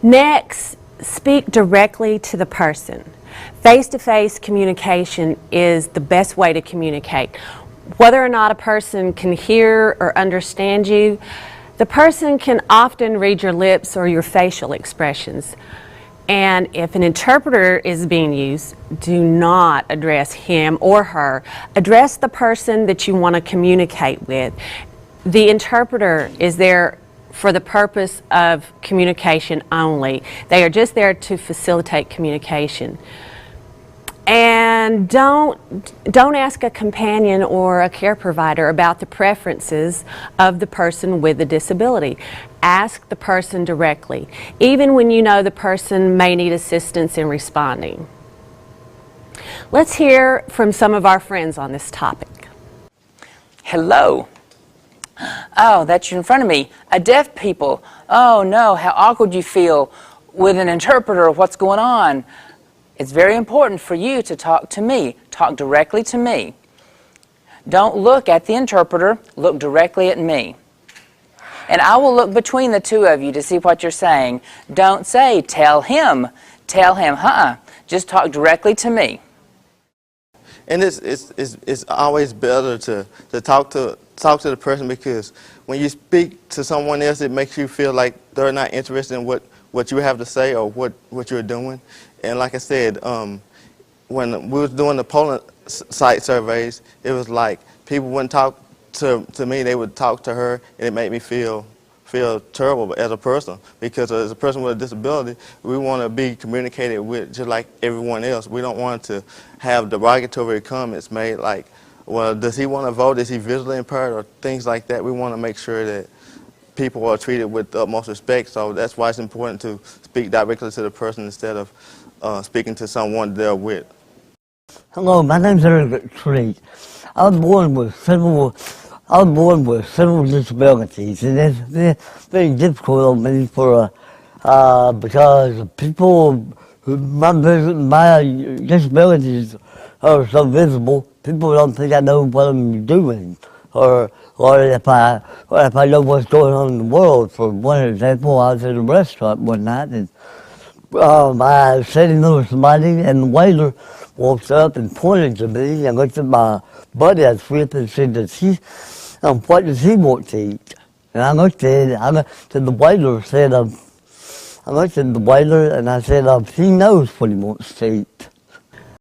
Next, speak directly to the person. Face-to-face communication is the best way to communicate. Whether or not a person can hear or understand you, the person can often read your lips or your facial expressions. And if an interpreter is being used, do not address him or her. Address the person that you want to communicate with. The interpreter is there for the purpose of communication only. They are just there to facilitate communication. And don't ask a companion or a care provider about the preferences of the person with the disability. Ask the person directly, even when you know the person may need assistance in responding. Let's hear from some of our friends on this topic. Hello. Oh, that's you in front of me. A deaf people. Oh no, how awkward you feel with an interpreter. What's going on? It's very important for you to talk to me. Talk directly to me. Don't look at the interpreter. Look directly at me. And I will look between the two of you to see what you're saying. Don't say, tell him. Tell him, just talk directly to me. And it's always better to talk to the person, because when you speak to someone else, it makes you feel like they're not interested in what you have to say or what you're doing. And like I said, when we was doing the polling site surveys, it was like people wouldn't talk to me, they would talk to her, and it made me feel terrible as a person, because as a person with a disability, we want to be communicated with just like everyone else. We don't want to have derogatory comments made like, well, does he want to vote? Is he visually impaired? Or things like that. We want to make sure that people are treated with the utmost respect. So that's why it's important to speak directly to the person instead of speaking to someone they're with. Hello, my name's Eric Treat. I was born with several disabilities, and it's very difficult on me because people, my disabilities are so visible. People don't think I know what I'm doing, or if I know what's going on in the world. For one example, I was at a restaurant one night, and I was sitting there with somebody, and the waiter walked up and pointed to me and looked at my buddy I was with and said, what does he want to eat? And I looked at the waiter and I said, he knows what he wants to eat.